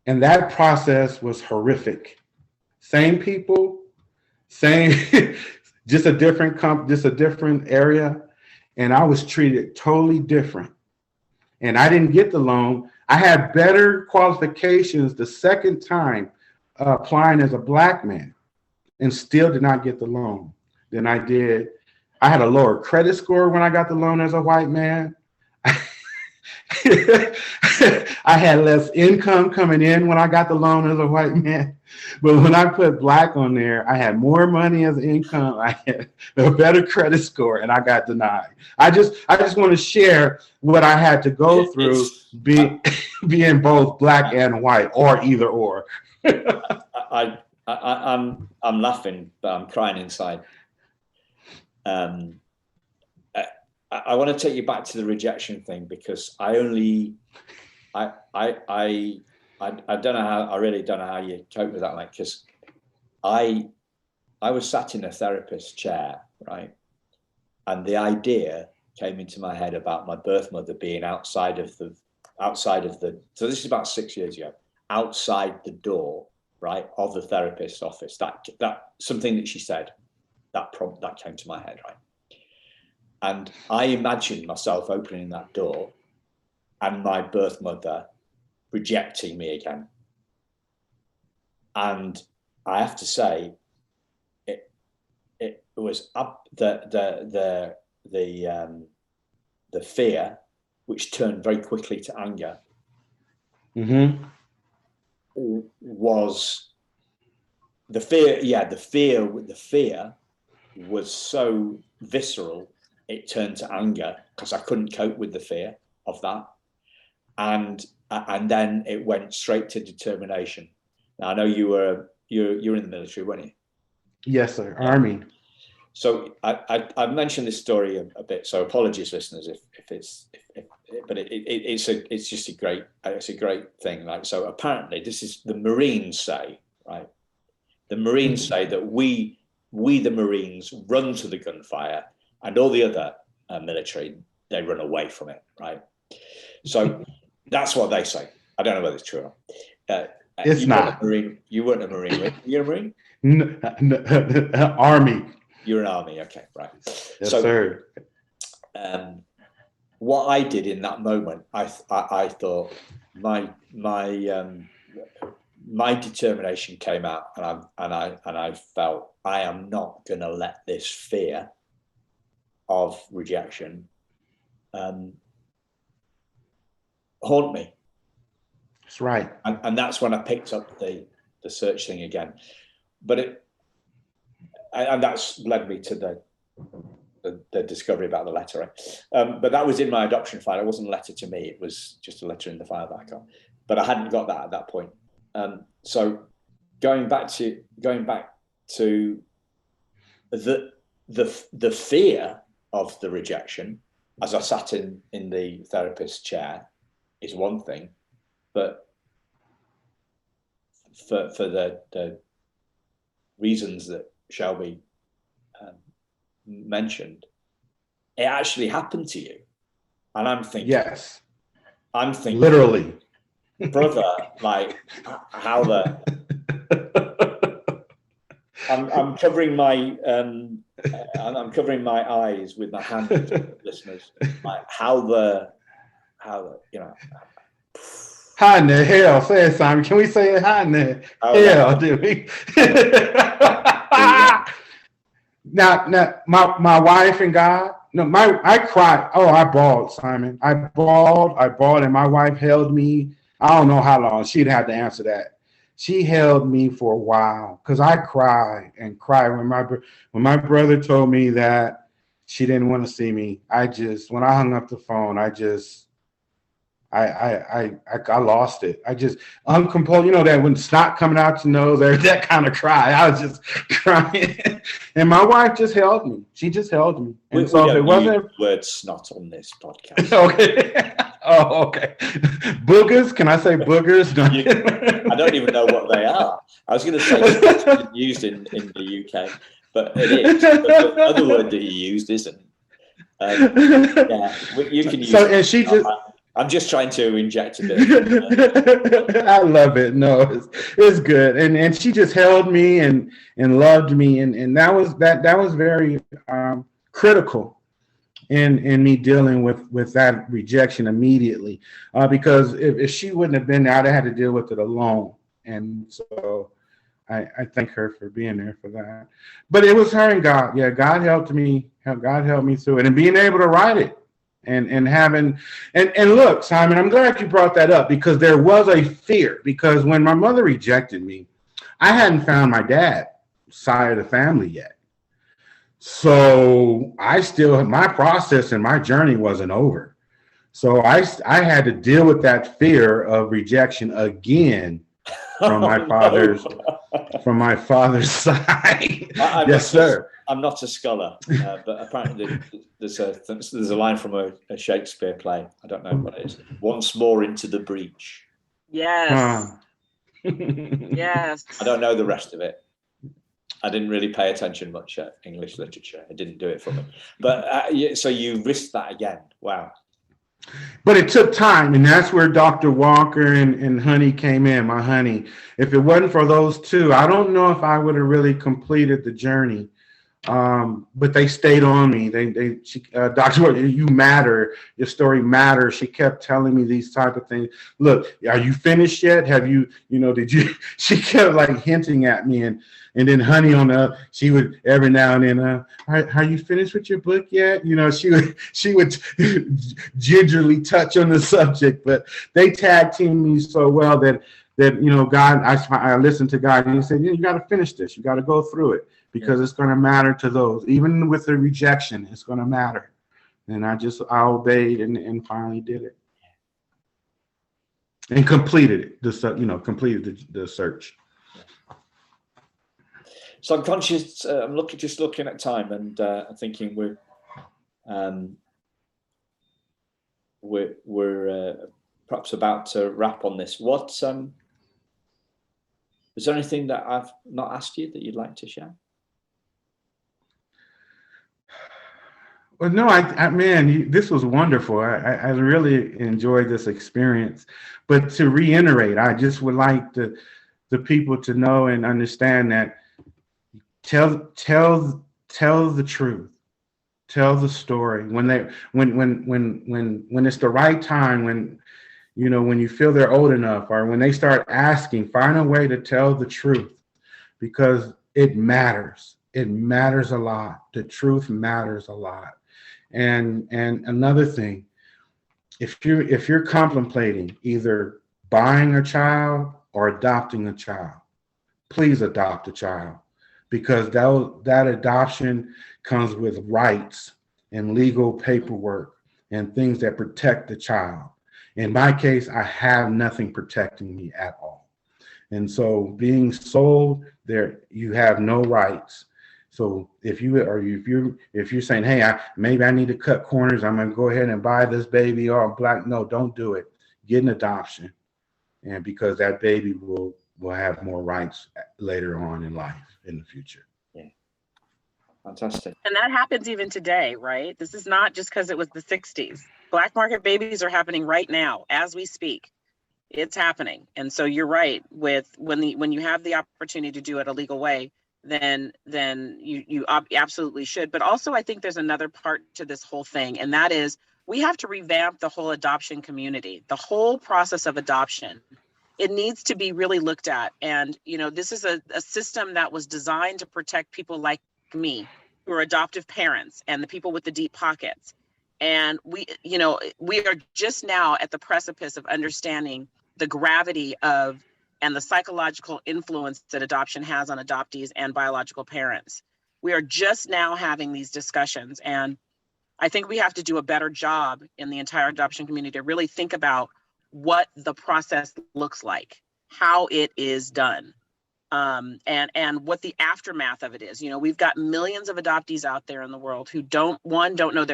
and that process was horrific. Same people, same. Just a different area, and I was treated totally different. And I didn't get the loan. I had better qualifications the second time applying as a Black man, and still did not get the loan than I did. I had a lower credit score when I got the loan as a white man. I had less income coming in when I got the loan as a white man. But when I put Black on there, I had more money as income. I had a better credit score, and I got denied. I just want to share what I had to go through being both Black and white, or either or. I'm laughing, but I'm crying inside. I want to take you back to the rejection thing, because I really don't know how you cope with that. Like, because I was sat in a therapist's chair, right? And the idea came into my head about my birth mother being outside of the, so this is about 6 years ago, outside the door, right, of the therapist's office. That something that she said, that came to my head, right? And I imagined myself opening that door and my birth mother rejecting me again. And I have to say, it was up the the fear, which turned very quickly to anger, was the fear. Yeah, the fear was so visceral, it turned to anger because I couldn't cope with the fear of that, and then it went straight to determination. Now I know you're in the military, weren't you? Yes, sir. Army. So I've mentioned this story a bit. So apologies, listeners, but it's just a great thing. Like, so apparently this is the Marines say, right? The Marines say that we the Marines run to the gunfire, and all the other military, they run away from it, right? So that's what they say. I don't know whether it's true or not. It's not. You weren't a Marine. Were you a Marine? Army. You're an Army, okay, right. Yes, sir. What I did in that moment, I thought my determination came out, and I felt I am not going to let this fear of rejection haunt me. That's right. And that's when I picked up the search thing again. But that's led me to the discovery about the letter. Right? But that was in my adoption file. It wasn't a letter to me. It was just a letter in the file that I got. But I hadn't got that at that point. So going back to the fear of the rejection as I sat in the therapist's chair is one thing, but for the reasons that Shelbi mentioned, it actually happened to you. And I'm thinking, yes, I'm thinking, literally, brother, like how I'm covering my eyes with my hands, listeners. Like how the how in the hell? Say it, Simon. Can we say it? How in the hell, do we? Now, my wife and God. No, I cried. Oh, I bawled, Simon. I bawled, and my wife held me. I don't know how long. She'd have to answer that. She held me for a while because I cried and cried when my brother told me that she didn't want to see me. When I hung up the phone, I lost it. I just uncomposed. You know that when snot coming out your nose, there's that kind of cry. I was just crying, and my wife just held me. She just held me. And so if it wasn't word snot on this podcast. Okay. Oh, okay. Boogers? Can I say boogers? I don't even know what they are. I was going to say it's used in the UK, but it is. But the other word that you used isn't. Yeah, you can use. So, and she just. I'm just trying to inject a bit. I love it. No, it's good. And she just held me and loved me, and that was very critical in me dealing with that rejection immediately, because if she wouldn't have been there, I'd have had to deal with it alone. And so I thank her for being there for that. But it was her and God. Yeah, God helped me. God helped me through it, and being able to write it. And look, Simon, I'm glad you brought that up, because there was a fear, because when my mother rejected me, I hadn't found my dad's side of the family yet. So my process and my journey wasn't over. So I had to deal with that fear of rejection again from my father's side. Yes, sir. I'm not a scholar, but apparently there's a line from a Shakespeare play. I don't know what it is. Once more into the breach. Yes. Yes. I don't know the rest of it. I didn't really pay attention much at English literature. It didn't do it for me. But so you risked that again. Wow. But it took time, and that's where Dr. Walker and Honey came in, my honey. If it wasn't for those two, I don't know if I would have really completed the journey But they stayed on me. Dr. You matter. Your story matters. She kept telling me these type of things. Look, are you finished yet? Have you, did you? She kept like hinting at me, and then Honey she would every now and then, are you finished with your book yet? She would gingerly touch on the subject, but they tag teamed me so well that God, I listened to God, and He said, you got to finish this. You got to go through it, because it's going to matter to those. Even with the rejection, it's going to matter. And I obeyed and finally did it. And completed it, completed the search. So I'm conscious, I'm looking at time, and thinking we're perhaps about to wrap on this. Is there anything that I've not asked you that you'd like to share? Well, no, man, this was wonderful. I really enjoyed this experience. But to reiterate, I just would like the people to know and understand that tell the truth, tell the story when it's the right time, when you feel they're old enough, or when they start asking, find a way to tell the truth, because it matters. It matters a lot. The truth matters a lot. And another thing, if you're contemplating either buying a child or adopting a child, please adopt a child, because that adoption comes with rights and legal paperwork and things that protect the child. In my case, I have nothing protecting me at all. And so being sold there, you have no rights. So if you're saying, hey, maybe I need to cut corners, I'm going to go ahead and buy this baby or black. No, don't do it. Get an adoption. And because that baby will have more rights later on in life, in the future. Yeah. Fantastic. And that happens even today, right? This is not just because it was the 60s. Black market babies are happening right now as we speak. It's happening. And so you're right, with when you have the opportunity to do it a legal way, then you absolutely should. But also, I think there's another part to this whole thing, and that is we have to revamp the whole adoption community, the whole process of adoption. It needs to be really looked at. And, this is a system that was designed to protect people like me, who are adoptive parents, and the people with the deep pockets. And we are just now at the precipice of understanding the gravity of and the psychological influence that adoption has on adoptees and biological parents. We are just now having these discussions. And I think we have to do a better job in the entire adoption community to really think about what the process looks like, how it is done, and what the aftermath of it is. We've got millions of adoptees out there in the world who don't know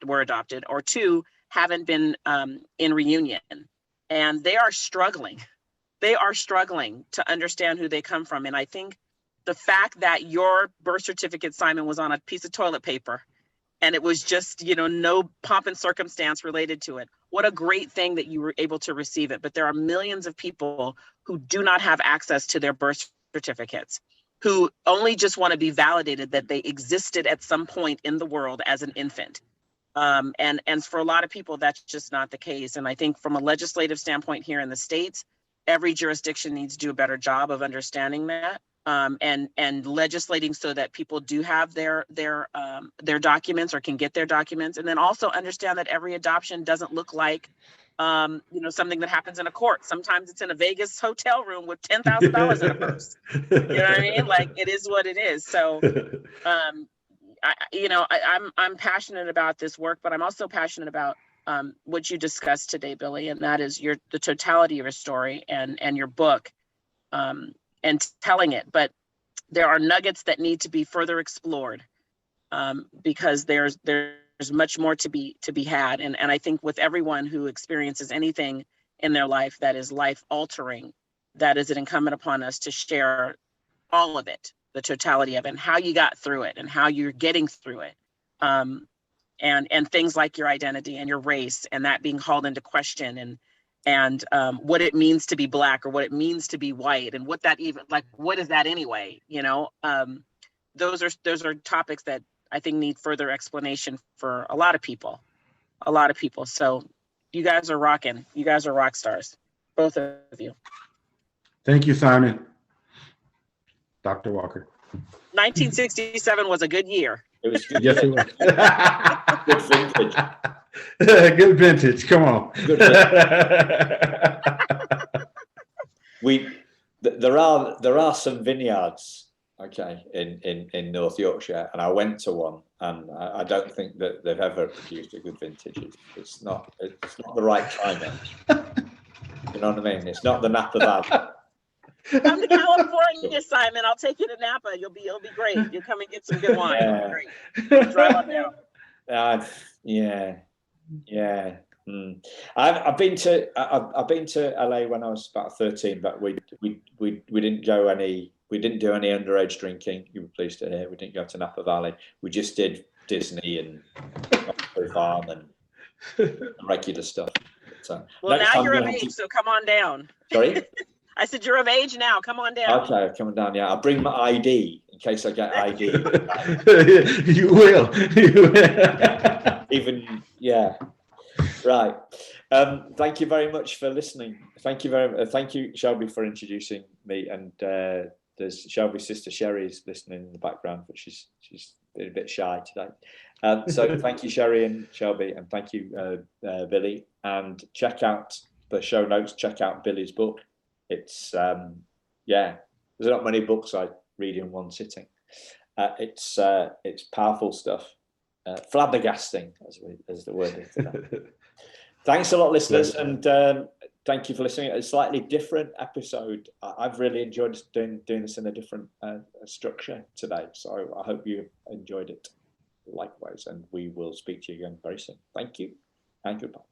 were adopted, or two, haven't been in reunion. And they are struggling. They are struggling to understand who they come from. And I think the fact that your birth certificate, Simon, was on a piece of toilet paper, and it was just, no pomp and circumstance related to it. What a great thing that you were able to receive it. But there are millions of people who do not have access to their birth certificates, who only just want to be validated that they existed at some point in the world as an infant. And for a lot of people, that's just not the case. And I think from a legislative standpoint here in the States, every jurisdiction needs to do a better job of understanding that, and legislating so that people do have their documents, or can get their documents. And then also understand that every adoption doesn't look like something that happens in a court. Sometimes it's in a Vegas hotel room with $10,000 in a purse. You know what I mean? Like, it is what it is. So I'm passionate about this work, but I'm also passionate about what you discussed today, Billy, and that is the totality of your story and your book, and telling it. But there are nuggets that need to be further explored, because there's much more to be had. And I think with everyone who experiences anything in their life that is life altering, that is it incumbent upon us to share all of it, the totality of it, and how you got through it and how you're getting through it. And things like your identity and your race, and that being called into question, and what it means to be Black, or what it means to be white, and what that even, like, what is that anyway? those are topics that I think need further explanation for a lot of people. So you guys are rocking. You guys are rock stars, both of you. Thank you, Simon. Dr. Walker. 1967 was a good year. It was good. Yes, it was. Good vintage. Good vintage. Come on. Good there are some vineyards, okay, in North Yorkshire, and I went to one, and I don't think that they've ever produced a good vintage. It's not the right climate. You know what I mean? It's not the Napa Valley. Come to California, Simon. I'll take you to Napa. It'll be great. You'll come and get some good wine. It'll be great. Drive on down. Yeah. I've been to LA when I was about 13, but we didn't do any underage drinking. You were pleased to hear. We didn't go to Napa Valley. We just did Disney and Farm and regular stuff. So, well, now you're of age, so come on down. Sorry? I said you're of age now. Come on down. Okay, coming down. Yeah, I'll bring my ID in case I get ID. You will. Even, yeah. Right. Thank you very much for listening. Thank you, Shelbi, for introducing me. And there's Shelby's sister Sherry's listening in the background, but she's been a bit shy today. So thank you, Sherry and Shelbi, and thank you, Billy. And check out the show notes. Check out Billy's book. It's there's not many books I read in one sitting. It's powerful stuff. Flabbergasting, as the word is today. Thanks a lot, listeners, and thank you for listening. A slightly different episode. I've really enjoyed doing this in a different structure today, so I hope you enjoyed it likewise, and we will speak to you again very soon. Thank you, and goodbye.